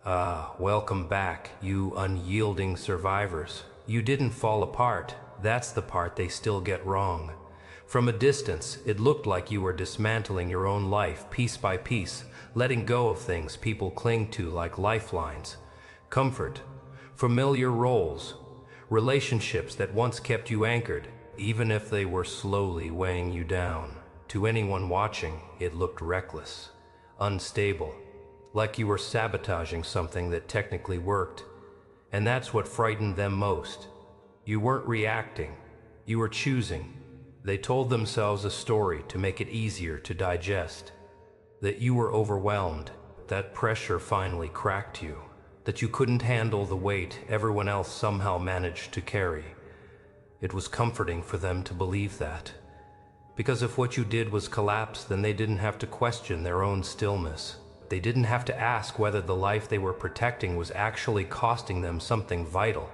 Welcome back, you unyielding survivors. You didn't fall apart. That's the part they still get wrong. From a distance, it looked like you were dismantling your own life piece by piece, letting go of things people cling to like lifelines. Comfort, familiar roles, relationships that once kept you anchored, even if they were slowly weighing you down. To anyone watching, it looked reckless, unstable, like you were sabotaging something that technically worked. And that's what frightened them most. You weren't reacting, you were choosing. They told themselves a story to make it easier to digest. That you were overwhelmed, that pressure finally cracked you, that you couldn't handle the weight everyone else somehow managed to carry. It was comforting for them to believe that. Because if what you did was collapse, then they didn't have to question their own stillness. They didn't have to ask whether the life they were protecting was actually costing them something vital.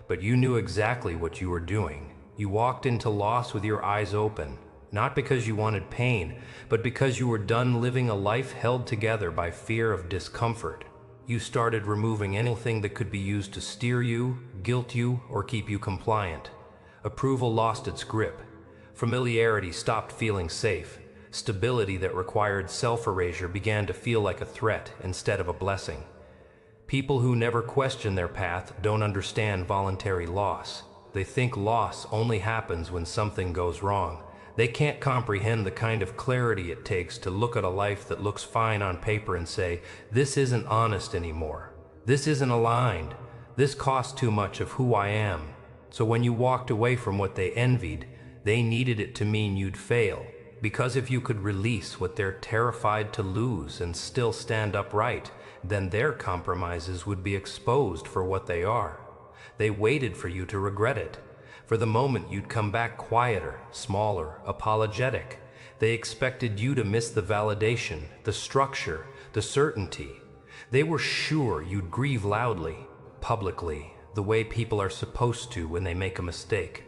But you knew exactly what you were doing. You walked into loss with your eyes open, not because you wanted pain, but because you were done living a life held together by fear of discomfort. You started removing anything that could be used to steer you, guilt you, or keep you compliant. Approval lost its grip. Familiarity stopped feeling safe. Stability that required self-erasure began to feel like a threat instead of a blessing. People who never question their path don't understand voluntary loss. They think loss only happens when something goes wrong. They can't comprehend the kind of clarity it takes to look at a life that looks fine on paper and say, this isn't honest anymore. This isn't aligned. This costs too much of who I am. So when you walked away from what they envied, they needed it to mean you'd fail. Because if you could release what they're terrified to lose and still stand upright, then their compromises would be exposed for what they are. They waited for you to regret it, for the moment you'd come back quieter, smaller, apologetic. They expected you to miss the validation, the structure, the certainty. They were sure you'd grieve loudly, publicly, the way people are supposed to when they make a mistake.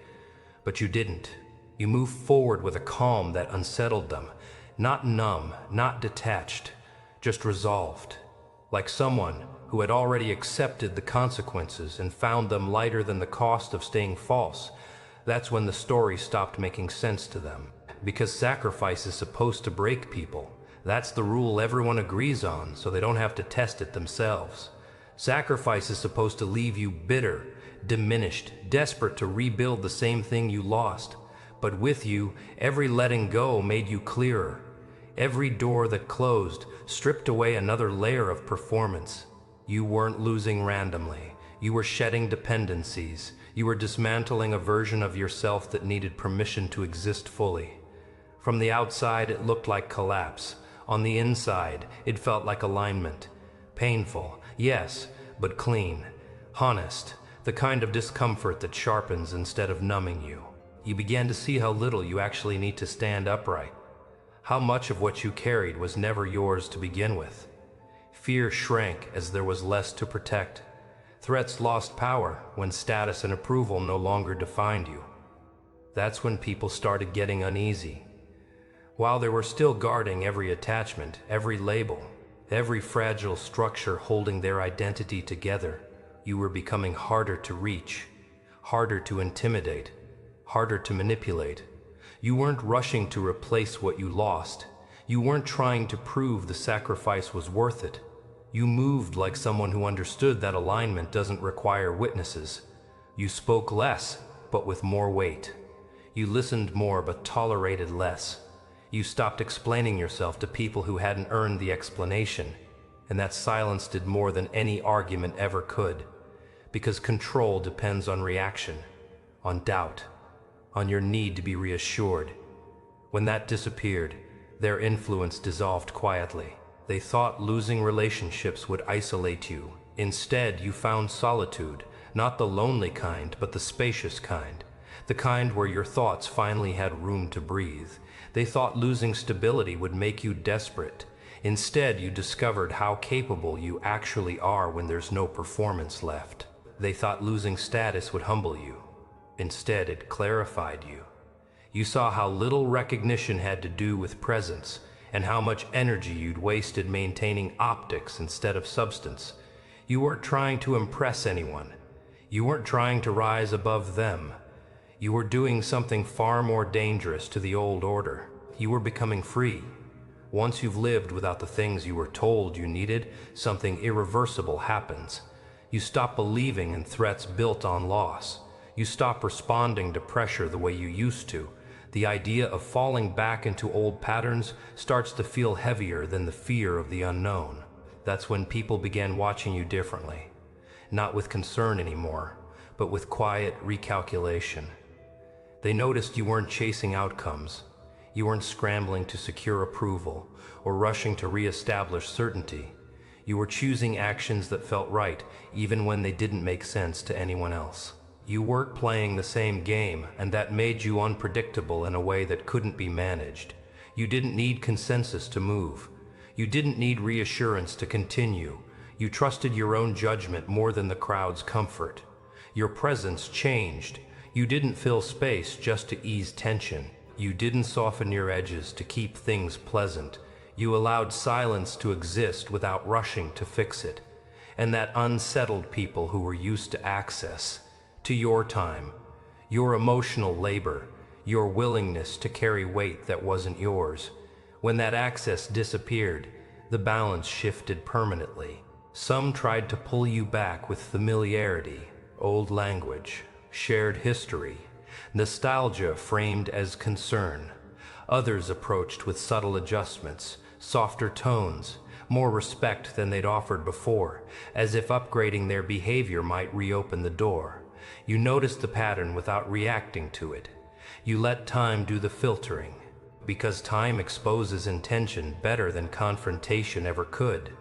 But you didn't. You moved forward with a calm that unsettled them, not numb, not detached, just resolved, like someone who had already accepted the consequences and found them lighter than the cost of staying false. That's when the story stopped making sense to them. Because sacrifice is supposed to break people. That's the rule everyone agrees on, so they don't have to test it themselves. Sacrifice is supposed to leave you bitter, diminished, desperate to rebuild the same thing you lost. But with you, every letting go made you clearer. Every door that closed stripped away another layer of performance. You weren't losing randomly. You were shedding dependencies. You were dismantling a version of yourself that needed permission to exist fully. From the outside, it looked like collapse. On the inside, it felt like alignment. Painful, yes, but clean. Honest, the kind of discomfort that sharpens instead of numbing you. You began to see how little you actually need to stand upright. How much of what you carried was never yours to begin with. Fear shrank as there was less to protect. Threats lost power when status and approval no longer defined you. That's when people started getting uneasy. While they were still guarding every attachment, every label, every fragile structure holding their identity together, you were becoming harder to reach, harder to intimidate, harder to manipulate. You weren't rushing to replace what you lost. You weren't trying to prove the sacrifice was worth it. You moved like someone who understood that alignment doesn't require witnesses. You spoke less, but with more weight. You listened more, but tolerated less. You stopped explaining yourself to people who hadn't earned the explanation, and that silence did more than any argument ever could. Because control depends on reaction, on doubt, on your need to be reassured. When that disappeared, their influence dissolved quietly. They thought losing relationships would isolate you. Instead, you found solitude, not the lonely kind, but the spacious kind. The kind where your thoughts finally had room to breathe. They thought losing stability would make you desperate. Instead, you discovered how capable you actually are when there's no performance left. They thought losing status would humble you. Instead, it clarified you. You saw how little recognition had to do with presence, and how much energy you'd wasted maintaining optics instead of substance. You weren't trying to impress anyone. You weren't trying to rise above them. You were doing something far more dangerous to the old order. You were becoming free. Once you've lived without the things you were told you needed, something irreversible happens. You stop believing in threats built on loss. You stop responding to pressure the way you used to. The idea of falling back into old patterns starts to feel heavier than the fear of the unknown. That's when people began watching you differently. Not with concern anymore, but with quiet recalculation. They noticed you weren't chasing outcomes. You weren't scrambling to secure approval or rushing to reestablish certainty. You were choosing actions that felt right, even when they didn't make sense to anyone else. You weren't playing the same game, and that made you unpredictable in a way that couldn't be managed. You didn't need consensus to move. You didn't need reassurance to continue. You trusted your own judgment more than the crowd's comfort. Your presence changed. You didn't fill space just to ease tension. You didn't soften your edges to keep things pleasant. You allowed silence to exist without rushing to fix it. And that unsettled people who were used to access, to your time, your emotional labor, your willingness to carry weight that wasn't yours. When that access disappeared, the balance shifted permanently. Some tried to pull you back with familiarity, old language, shared history, nostalgia framed as concern. Others approached with subtle adjustments, softer tones, more respect than they'd offered before, as if upgrading their behavior might reopen the door. You noticed the pattern without reacting to it. You let time do the filtering, because time exposes intention better than confrontation ever could.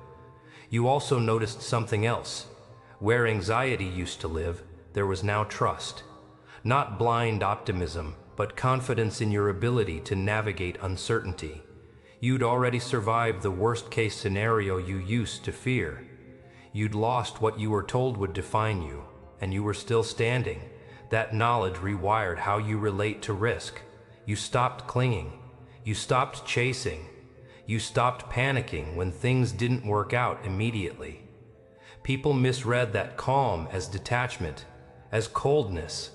You also noticed something else. Where anxiety used to live, there was now trust. Not blind optimism, but confidence in your ability to navigate uncertainty. You'd already survived the worst-case scenario you used to fear. You'd lost what you were told would define you, and you were still standing. That knowledge rewired how you relate to risk. You stopped clinging. You stopped chasing. You stopped panicking when things didn't work out immediately. People misread that calm as detachment, as coldness,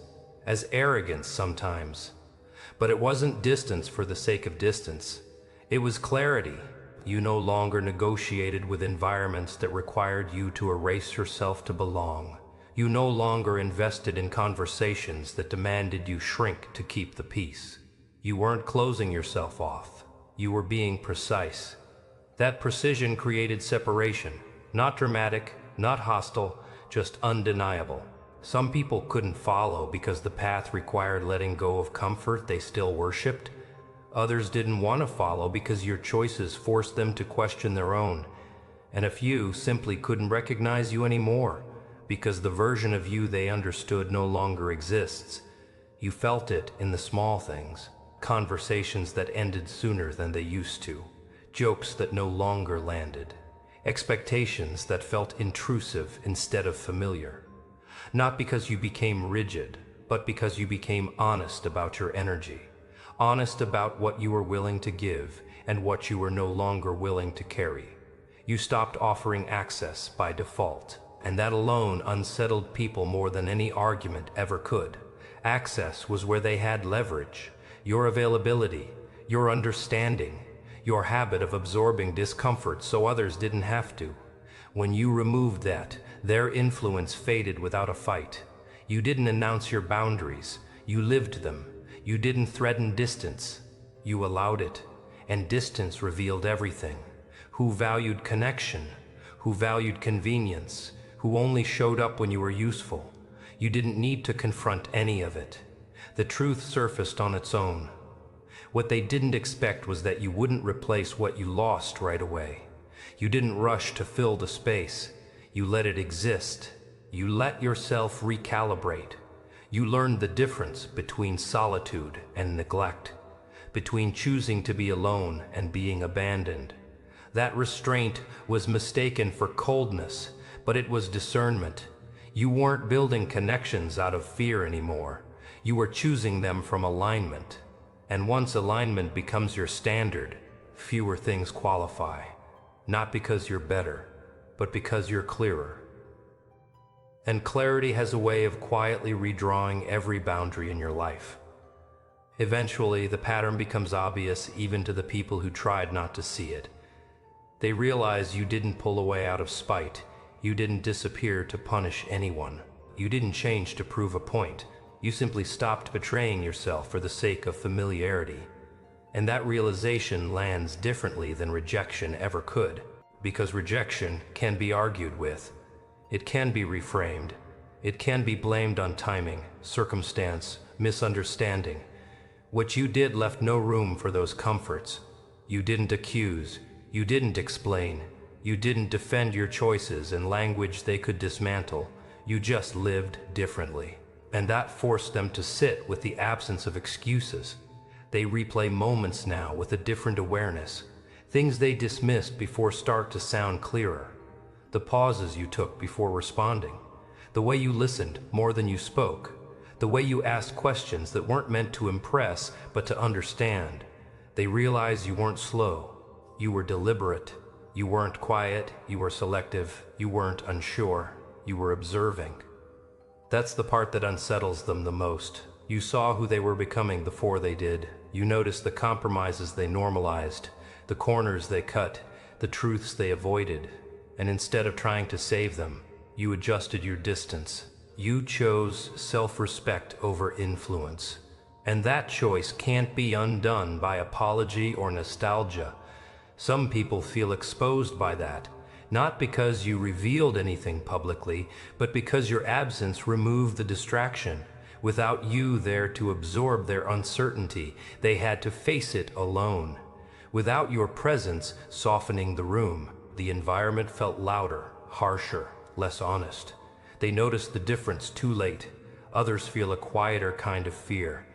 as arrogance sometimes. But it wasn't distance for the sake of distance. It was clarity. You no longer negotiated with environments that required you to erase yourself to belong. You no longer invested in conversations that demanded you shrink to keep the peace. You weren't closing yourself off. You were being precise. That precision created separation. Not dramatic, not hostile, just undeniable. Some people couldn't follow because the path required letting go of comfort they still worshipped. Others didn't want to follow because your choices forced them to question their own. And a few simply couldn't recognize you anymore because the version of you they understood no longer exists. You felt it in the small things. Conversations that ended sooner than they used to. Jokes that no longer landed. Expectations that felt intrusive instead of familiar. Not because you became rigid, but because you became honest about your energy. Honest about what you were willing to give and what you were no longer willing to carry. You stopped offering access by default, and that alone unsettled people more than any argument ever could. Access was where they had leverage. Your availability, your understanding, your habit of absorbing discomfort so others didn't have to. When you removed that, their influence faded without a fight. You didn't announce your boundaries, you lived them. You didn't threaten distance, you allowed it. And distance revealed everything. Who valued connection, who valued convenience, who only showed up when you were useful. You didn't need to confront any of it. The truth surfaced on its own. What they didn't expect was that you wouldn't replace what you lost right away. You didn't rush to fill the space. You let it exist. You let yourself recalibrate. You learned the difference between solitude and neglect, between choosing to be alone and being abandoned. That restraint was mistaken for coldness, but it was discernment. You weren't building connections out of fear anymore. You were choosing them from alignment. And once alignment becomes your standard, fewer things qualify. Not because you're better, but because you're clearer. And clarity has a way of quietly redrawing every boundary in your life. Eventually, the pattern becomes obvious even to the people who tried not to see it. They realize you didn't pull away out of spite. You didn't disappear to punish anyone. You didn't change to prove a point. You simply stopped betraying yourself for the sake of familiarity. And that realization lands differently than rejection ever could, because rejection can be argued with. It can be reframed. It can be blamed on timing, circumstance, misunderstanding. What you did left no room for those comforts. You didn't accuse. You didn't explain. You didn't defend your choices in language they could dismantle. You just lived differently. And that forced them to sit with the absence of excuses. They replay moments now with a different awareness. Things they dismissed before start to sound clearer. The pauses you took before responding. The way you listened more than you spoke. The way you asked questions that weren't meant to impress, but to understand. They realized you weren't slow. You were deliberate. You weren't quiet. You were selective. You weren't unsure. You were observing. That's the part that unsettles them the most. You saw who they were becoming before they did. You noticed the compromises they normalized, the corners they cut, the truths they avoided. And instead of trying to save them, you adjusted your distance. You chose self-respect over influence. And that choice can't be undone by apology or nostalgia. Some people feel exposed by that, not because you revealed anything publicly, but because your absence removed the distraction. Without you there to absorb their uncertainty, they had to face it alone. Without your presence softening the room, the environment felt louder, harsher, less honest. They noticed the difference too late. Others feel a quieter kind of fear.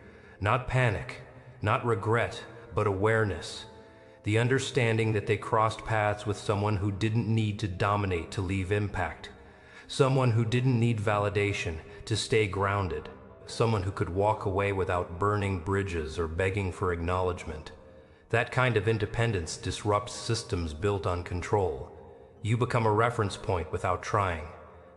Not panic, not regret, but awareness. The understanding that they crossed paths with someone who didn't need to dominate to leave impact. Someone who didn't need validation to stay grounded. Someone who could walk away without burning bridges or begging for acknowledgement. That kind of independence disrupts systems built on control. You become a reference point without trying.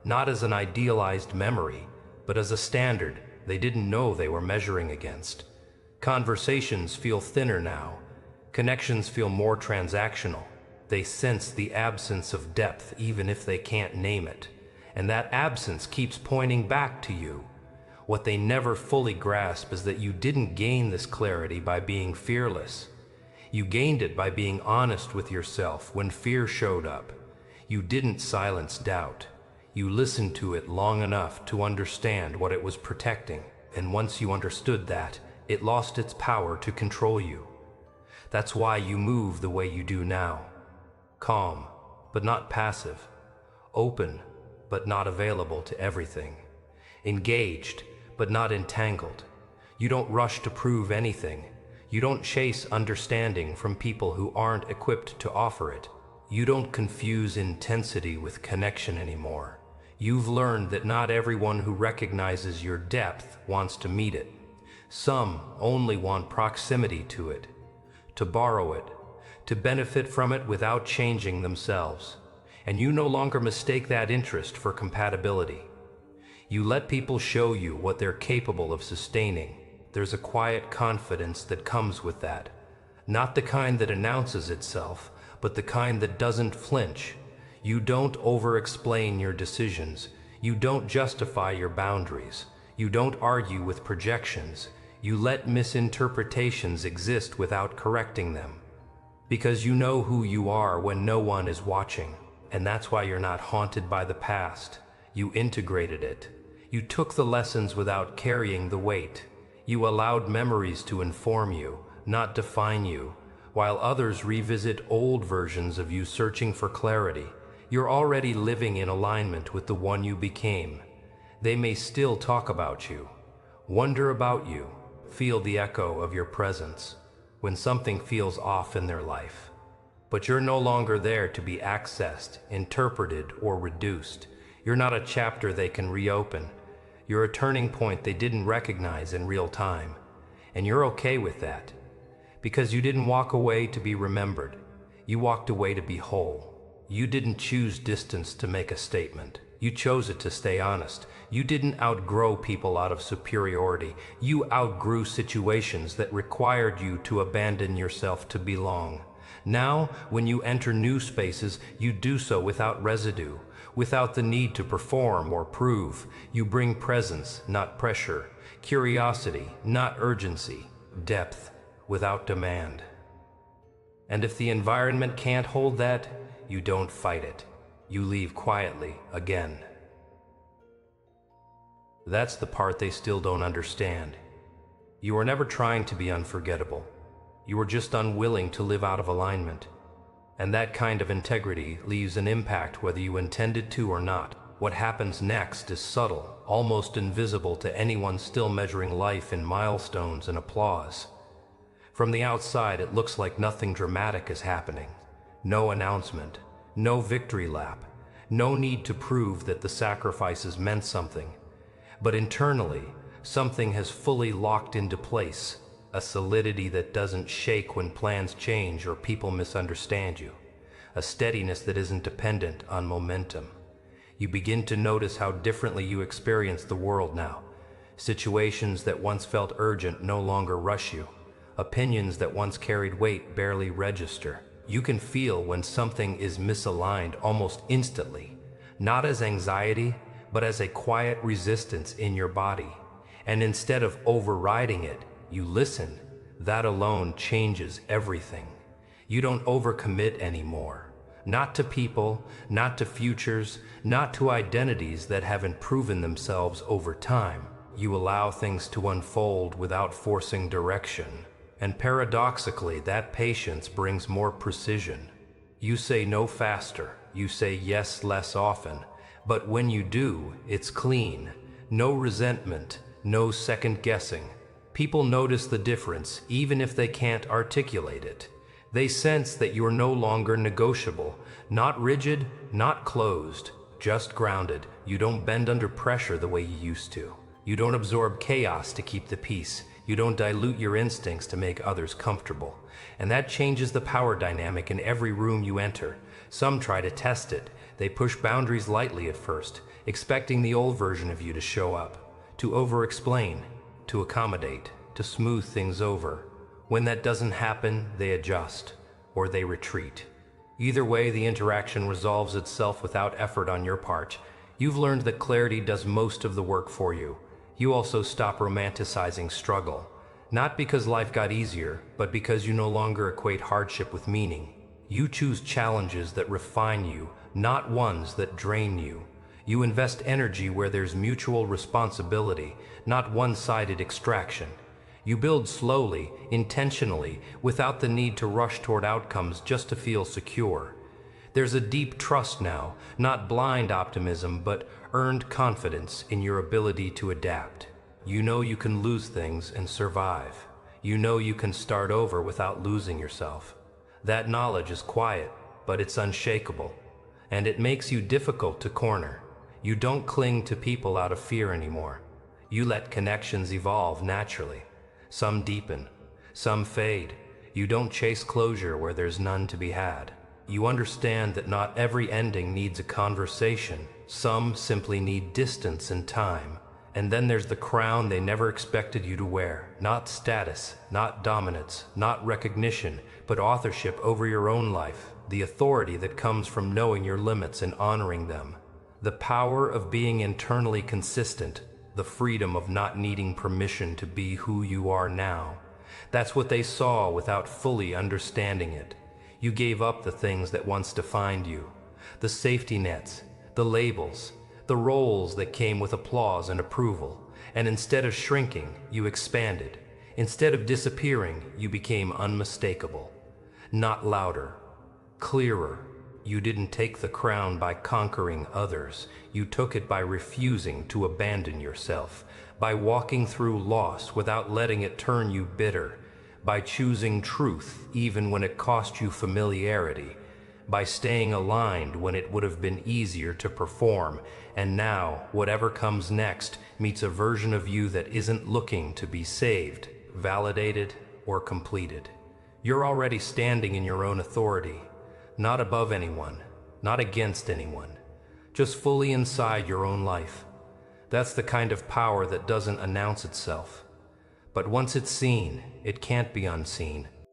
Not as an idealized memory, but as a standard they didn't know they were measuring against. Conversations feel thinner now. Connections feel more transactional. They sense the absence of depth even if they can't name it. And that absence keeps pointing back to you. What they never fully grasp is that you didn't gain this clarity by being fearless. You gained it by being honest with yourself when fear showed up. You didn't silence doubt. You listened to it long enough to understand what it was protecting, and once you understood that, it lost its power to control you. That's why you move the way you do now. Calm, but not passive. Open, but not available to everything. Engaged, but not entangled. You don't rush to prove anything. You don't chase understanding from people who aren't equipped to offer it. You don't confuse intensity with connection anymore. You've learned that not everyone who recognizes your depth wants to meet it. Some only want proximity to it, to borrow it, to benefit from it without changing themselves. And you no longer mistake that interest for compatibility. You let people show you what they're capable of sustaining. There's a quiet confidence that comes with that. Not the kind that announces itself, but the kind that doesn't flinch. You don't over-explain your decisions. You don't justify your boundaries. You don't argue with projections. You let misinterpretations exist without correcting them. Because you know who you are when no one is watching. And that's why you're not haunted by the past. You integrated it. You took the lessons without carrying the weight. You allowed memories to inform you, not define you. While others revisit old versions of you searching for clarity, you're already living in alignment with the one you became. They may still talk about you, wonder about you, feel the echo of your presence when something feels off in their life. But you're no longer there to be accessed, interpreted, or reduced. You're not a chapter they can reopen. You're a turning point they didn't recognize in real time. And you're okay with that. Because you didn't walk away to be remembered. You walked away to be whole. You didn't choose distance to make a statement. You chose it to stay honest. You didn't outgrow people out of superiority. You outgrew situations that required you to abandon yourself to belong. Now, when you enter new spaces, you do so without residue, without the need to perform or prove. You bring presence, not pressure, curiosity, not urgency, depth, without demand. And if the environment can't hold that, you don't fight it. You leave quietly again. That's the part they still don't understand. You were never trying to be unforgettable. You were just unwilling to live out of alignment. And that kind of integrity leaves an impact whether you intended to or not. What happens next is subtle, almost invisible to anyone still measuring life in milestones and applause. From the outside, it looks like nothing dramatic is happening. No announcement, no victory lap, no need to prove that the sacrifices meant something. But internally, something has fully locked into place, a solidity that doesn't shake when plans change or people misunderstand you, a steadiness that isn't dependent on momentum. You begin to notice how differently you experience the world now. Situations that once felt urgent no longer rush you. Opinions that once carried weight barely register. You can feel when something is misaligned almost instantly, not as anxiety, but as a quiet resistance in your body. And instead of overriding it, you listen. That alone changes everything. You don't overcommit anymore. Not to people, not to futures, not to identities that haven't proven themselves over time. You allow things to unfold without forcing direction. And paradoxically, that patience brings more precision. You say no faster, you say yes less often, but when you do, it's clean. No resentment, no second guessing. People notice the difference, even if they can't articulate it. They sense that you're no longer negotiable, not rigid, not closed, just grounded. You don't bend under pressure the way you used to. You don't absorb chaos to keep the peace. You don't dilute your instincts to make others comfortable. And that changes the power dynamic in every room you enter. Some try to test it. They push boundaries lightly at first, expecting the old version of you to show up, to over-explain, to accommodate, to smooth things over. When that doesn't happen, they adjust, or they retreat. Either way, the interaction resolves itself without effort on your part. You've learned that clarity does most of the work for you. You also stop romanticizing struggle, not because life got easier, but because you no longer equate hardship with meaning. You choose challenges that refine you, not ones that drain you. You invest energy where there's mutual responsibility, not one-sided extraction. You build slowly, intentionally, without the need to rush toward outcomes just to feel secure. There's a deep trust now, not blind optimism, but earned confidence in your ability to adapt. You know you can lose things and survive. You know you can start over without losing yourself. That knowledge is quiet, but it's unshakable, and it makes you difficult to corner. You don't cling to people out of fear anymore. You let connections evolve naturally. Some deepen, some fade. You don't chase closure where there's none to be had. You understand that not every ending needs a conversation. Some simply need distance and time. And then there's the crown they never expected you to wear. Not status, not dominance, not recognition, but authorship over your own life. The authority that comes from knowing your limits and honoring them. The power of being internally consistent. The freedom of not needing permission to be who you are now. That's what they saw without fully understanding it. You gave up the things that once defined you. The safety nets, the labels, the roles that came with applause and approval. And instead of shrinking, you expanded. Instead of disappearing, you became unmistakable. Not louder, clearer. You didn't take the crown by conquering others. You took it by refusing to abandon yourself, by walking through loss without letting it turn you bitter, by choosing truth even when it cost you familiarity, by staying aligned when it would have been easier to perform. And now, whatever comes next meets a version of you that isn't looking to be saved, validated, or completed. You're already standing in your own authority, not above anyone, not against anyone, just fully inside your own life. That's the kind of power that doesn't announce itself. But once it's seen, it can't be unseen.